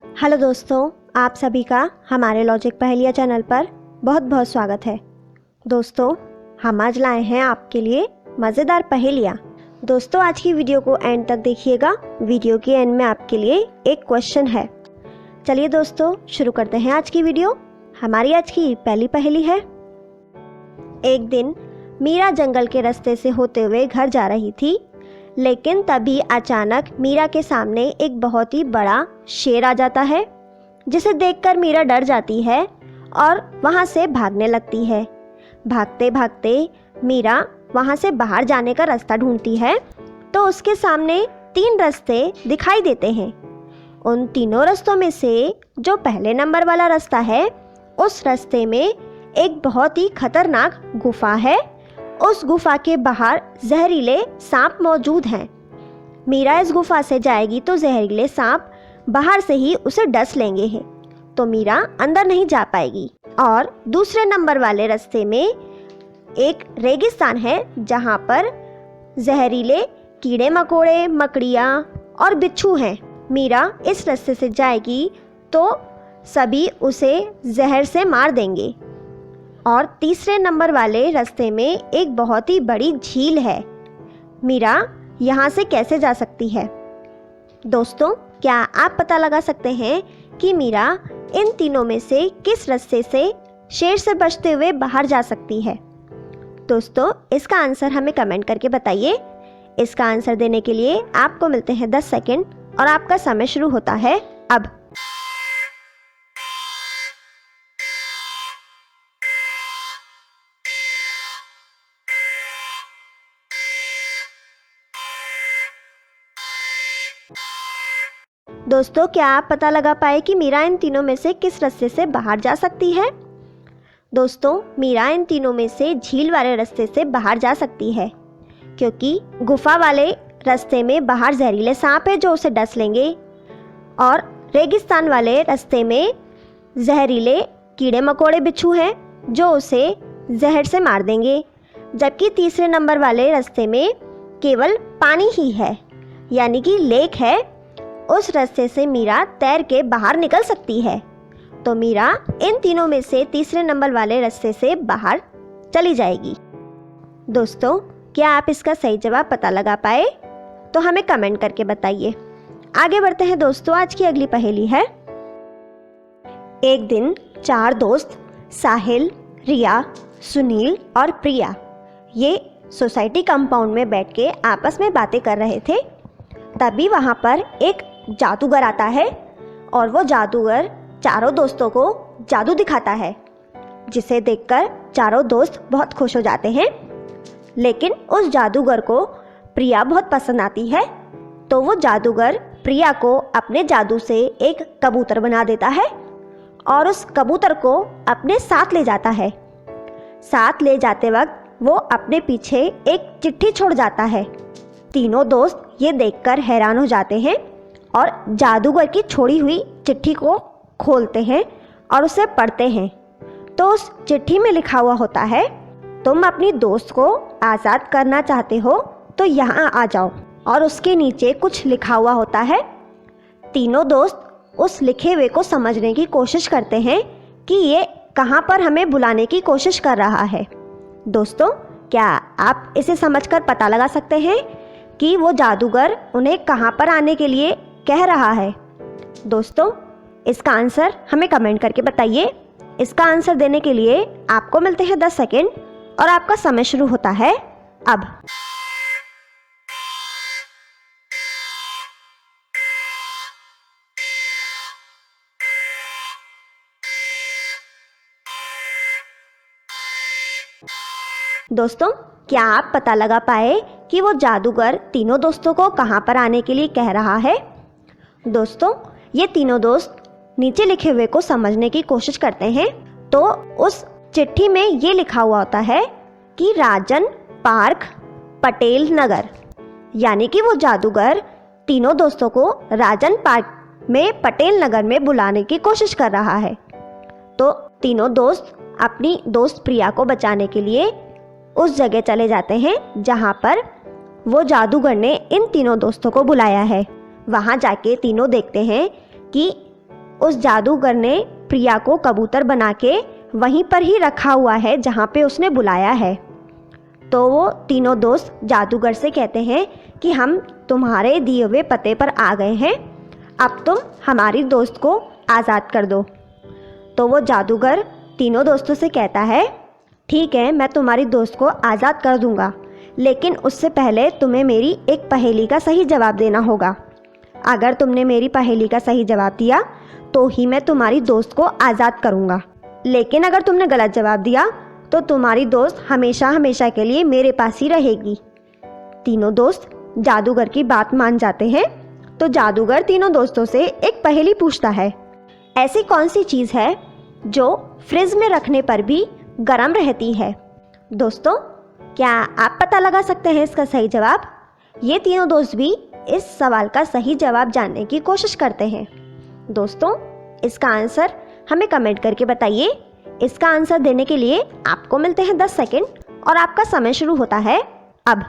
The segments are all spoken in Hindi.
हेलो दोस्तों, आप सभी का हमारे लॉजिक पहेलियाँ चैनल पर बहुत बहुत स्वागत है। दोस्तों, हम आज लाए हैं आपके लिए मज़ेदार पहेलियाँ। दोस्तों, आज की वीडियो को एंड तक देखिएगा। वीडियो के एंड में आपके लिए एक क्वेश्चन है। चलिए दोस्तों, शुरू करते हैं आज की वीडियो। हमारी आज की पहली पहेली है। एक दिन मीरा जंगल के रास्ते से होते हुए घर जा रही थी, लेकिन तभी अचानक मीरा के सामने एक बहुत ही बड़ा शेर आ जाता है, जिसे देखकर मीरा डर जाती है और वहाँ से भागने लगती है। भागते भागते मीरा वहाँ से बाहर जाने का रास्ता ढूंढती है, तो उसके सामने 3 रास्ते दिखाई देते हैं। उन तीनों रास्तों में से जो पहले नंबर वाला रास्ता है, उस रास्ते में एक बहुत ही खतरनाक गुफा है। उस गुफा के बाहर जहरीले सांप मौजूद हैं। मीरा इस गुफा से जाएगी तो जहरीले सांप बाहर से ही उसे डस लेंगे हैं, तो मीरा अंदर नहीं जा पाएगी। और दूसरे नंबर वाले रास्ते में एक रेगिस्तान है, जहाँ पर जहरीले कीड़े मकोड़े, मकड़ियाँ और बिच्छू हैं। मीरा इस रास्ते से जाएगी तो सभी उसे जहर से मार देंगे। और तीसरे नंबर वाले रास्ते में एक बहुत ही बड़ी झील है। मीरा यहाँ से कैसे जा सकती है? दोस्तों, क्या आप पता लगा सकते हैं कि मीरा इन तीनों में से किस रास्ते से शेर से बचते हुए बाहर जा सकती है? दोस्तों, इसका आंसर हमें कमेंट करके बताइए। इसका आंसर देने के लिए आपको मिलते हैं 10 सेकेंड और आपका समय शुरू होता है अब। दोस्तों, क्या आप पता लगा पाए कि मीरा इन तीनों में से किस रास्ते से बाहर जा सकती है? दोस्तों, मीरा इन तीनों में से झील वाले रास्ते से बाहर जा सकती है, क्योंकि गुफा वाले रास्ते में बाहर जहरीले सांप है जो उसे डस लेंगे, और रेगिस्तान वाले रास्ते में जहरीले कीड़े मकोड़े बिच्छू हैं जो उसे जहर से मार देंगे। जबकि तीसरे नंबर वाले रास्ते में केवल पानी ही है, यानी कि लेक है। उस रास्ते से मीरा तैर के बाहर निकल सकती है, तो मीरा इन तीनों में से तीसरे नंबर वाले रास्ते से बाहर चली जाएगी। दोस्तों, क्या आप इसका सही जवाब पता लगा पाए? तो हमें कमेंट करके बताइए। आगे बढ़ते हैं दोस्तों, आज की अगली पहेली है। एक दिन 4 दोस्त साहिल, रिया, सुनील और प्रिया ये सोसाइटी कंपाउंड में बैठ के आपस में बातें कर रहे थे। तभी वहाँ पर एक जादूगर आता है और वो जादूगर चारों दोस्तों को जादू दिखाता है, जिसे देखकर चारों दोस्त बहुत खुश हो जाते हैं। लेकिन उस जादूगर को प्रिया बहुत पसंद आती है, तो वो जादूगर प्रिया को अपने जादू से एक कबूतर बना देता है और उस कबूतर को अपने साथ ले जाता है। साथ ले जाते वक्त वो अपने पीछे एक चिट्ठी छोड़ जाता है। तीनों दोस्त ये देखकर हैरान हो जाते हैं और जादूगर की छोड़ी हुई चिट्ठी को खोलते हैं और उसे पढ़ते हैं। तो उस चिट्ठी में लिखा हुआ होता है, तुम अपनी दोस्त को आज़ाद करना चाहते हो तो यहाँ आ जाओ। और उसके नीचे कुछ लिखा हुआ होता है। तीनों दोस्त उस लिखे हुए को समझने की कोशिश करते हैं कि ये कहाँ पर हमें बुलाने की कोशिश कर रहा है। दोस्तों, क्या आप इसे समझकर पता लगा सकते हैं कि वो जादूगर उन्हें कहाँ पर आने के लिए कह रहा है? दोस्तों, इसका आंसर हमें कमेंट करके बताइए। इसका आंसर देने के लिए आपको मिलते हैं 10 सेकेंड और आपका समय शुरू होता है अब। दोस्तों, क्या आप पता लगा पाए कि वो जादूगर तीनों दोस्तों को कहाँ पर आने के लिए कह रहा है? दोस्तों, ये तीनों दोस्त नीचे लिखे हुए को समझने की कोशिश करते हैं। तो उस चिट्ठी में ये लिखा हुआ होता है कि राजन पार्क, पटेल नगर, यानी कि वो जादूगर तीनों दोस्तों को राजन पार्क में पटेल नगर में बुलाने की कोशिश कर रहा है। तो तीनों दोस्त अपनी दोस्त प्रिया को बचाने के लिए उस जगह चले जाते हैं जहाँ पर वो जादूगर ने इन तीनों दोस्तों को बुलाया है। वहाँ जाके तीनों देखते हैं कि उस जादूगर ने प्रिया को कबूतर बना के वहीं पर ही रखा हुआ है जहाँ पे उसने बुलाया है। तो वो तीनों दोस्त जादूगर से कहते हैं कि हम तुम्हारे दिए हुए पते पर आ गए हैं, अब तुम हमारी दोस्त को आज़ाद कर दो। तो वो जादूगर तीनों दोस्तों से कहता है, ठीक है, मैं तुम्हारी दोस्त को आज़ाद कर दूंगा, लेकिन उससे पहले तुम्हें मेरी एक पहेली का सही जवाब देना होगा। अगर तुमने मेरी पहेली का सही जवाब दिया तो ही मैं तुम्हारी दोस्त को आज़ाद करूंगा, लेकिन अगर तुमने गलत जवाब दिया तो तुम्हारी दोस्त हमेशा हमेशा के लिए मेरे पास ही रहेगी। तीनों दोस्त जादूगर की बात मान जाते हैं। तो जादूगर तीनों दोस्तों से एक पहेली पूछता है, ऐसी कौन सी चीज़ है जो फ्रिज में रखने पर भी गर्म रहती है? दोस्तों, क्या आप पता लगा सकते हैं इसका सही जवाब? ये तीनों दोस्त भी इस सवाल का सही जवाब जानने की कोशिश करते हैं। दोस्तों, इसका आंसर हमें कमेंट करके बताइए। इसका आंसर देने के लिए आपको मिलते हैं 10 सेकंड और आपका समय शुरू होता है अब।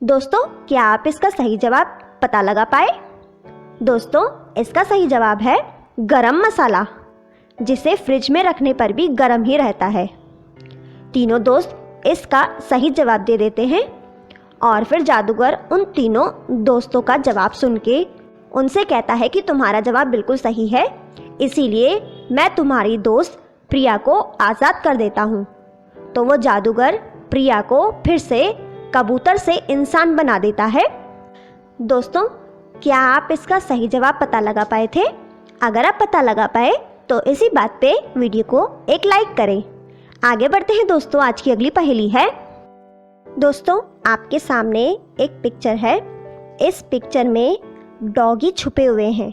दोस्तों, क्या आप इसका सही जवाब पता लगा पाए? दोस्तों, इसका सही जवाब है गरम मसाला, जिसे फ्रिज में रखने पर भी गर्म ही रहता है। तीनों दोस्त इसका सही जवाब दे देते हैं और फिर जादूगर उन तीनों दोस्तों का जवाब सुन के उनसे कहता है कि तुम्हारा जवाब बिल्कुल सही है, इसीलिए मैं तुम्हारी दोस्त प्रिया को आज़ाद कर देता हूँ। तो वो जादूगर प्रिया को फिर से कबूतर से इंसान बना देता है। दोस्तों, क्या आप इसका सही जवाब पता लगा पाए थे? अगर आप पता लगा पाए तो इसी बात पे वीडियो को एक लाइक करें। आगे बढ़ते हैं दोस्तों, आज की अगली पहेली है। दोस्तों, आपके सामने एक पिक्चर है। इस पिक्चर में डॉगी छुपे हुए हैं,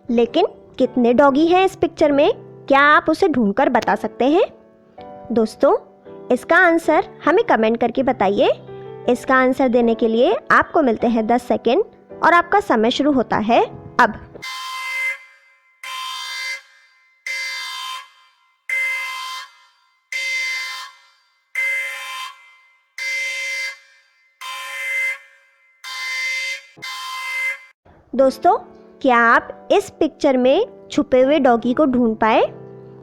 लेकिन कितने डॉगी हैं इस पिक्चर में? क्या आप उसे ढूंढकर बता सकते हैं? दोस्तों, इसका आंसर हमें कमेंट करके बताइए। इसका आंसर देने के लिए आपको मिलते हैं 10 सेकंड और आपका समय शुरू होता है अब। दोस्तों, क्या आप इस पिक्चर में छुपे हुए डॉगी को ढूंढ पाए?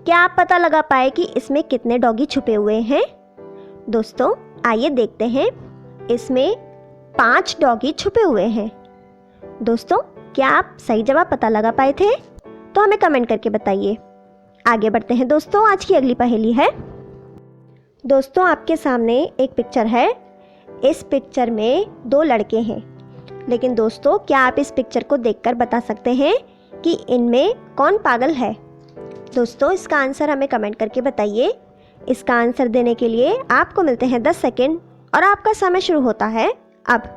क्या आप पता लगा पाए कि इसमें कितने डॉगी छुपे हुए हैं? दोस्तों, आइए देखते हैं। इसमें 5 डॉगी छुपे हुए हैं। दोस्तों, क्या आप सही जवाब पता लगा पाए थे? तो हमें कमेंट करके बताइए। आगे बढ़ते हैं दोस्तों, आज की अगली पहेली है। दोस्तों, आपके सामने एक पिक्चर है। इस पिक्चर में 2 लड़के हैं, लेकिन दोस्तों, क्या आप इस पिक्चर को देखकर बता सकते हैं कि इनमें कौन पागल है? दोस्तों, इसका आंसर हमें कमेंट करके बताइए। इसका आंसर देने के लिए आपको मिलते हैं 10 सेकंड और आपका समय शुरू होता है अब।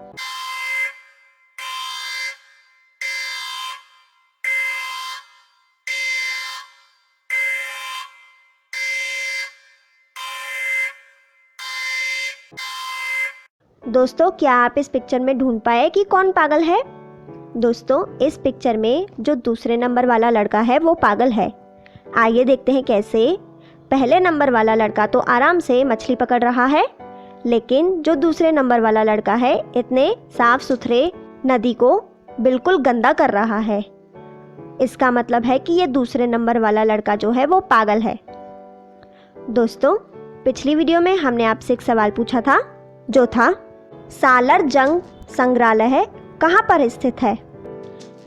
दोस्तों, क्या आप इस पिक्चर में ढूंढ पाए कि कौन पागल है? दोस्तों, इस पिक्चर में जो दूसरे नंबर वाला लड़का है वो पागल है। आइए देखते हैं कैसे। पहले नंबर वाला लड़का तो आराम से मछली पकड़ रहा है, लेकिन जो दूसरे नंबर वाला लड़का है इतने साफ सुथरे नदी को बिल्कुल गंदा कर रहा है। इसका मतलब है कि ये दूसरे नंबर वाला लड़का जो है वो पागल है। दोस्तों, पिछली वीडियो में हमने आपसे एक सवाल पूछा था, जो था सालर जंग संग्रहालय कहाँ पर स्थित है?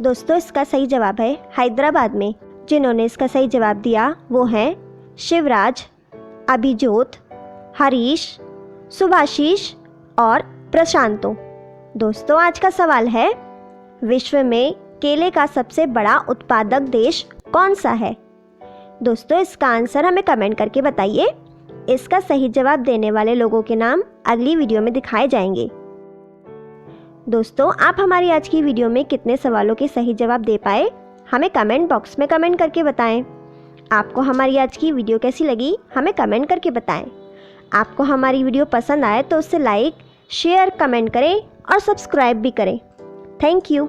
दोस्तों, इसका सही जवाब है हैदराबाद में। जिन्होंने इसका सही जवाब दिया वो हैं शिवराज, अभिजोत, हरीश, सुभाशीष और प्रशांतो। दोस्तों, आज का सवाल है, विश्व में केले का सबसे बड़ा उत्पादक देश कौन सा है? दोस्तों, इसका आंसर हमें कमेंट करके बताइए। इसका सही जवाब देने वाले लोगों के नाम अगली वीडियो में दिखाए जाएंगे। दोस्तों, आप हमारी आज की वीडियो में कितने सवालों के सही जवाब दे पाए, हमें कमेंट बॉक्स में कमेंट करके बताएं। आपको हमारी आज की वीडियो कैसी लगी, हमें कमेंट करके बताएं। आपको हमारी वीडियो पसंद आए तो उसे लाइक, शेयर, कमेंट करें और सब्सक्राइब भी करें। Thank you.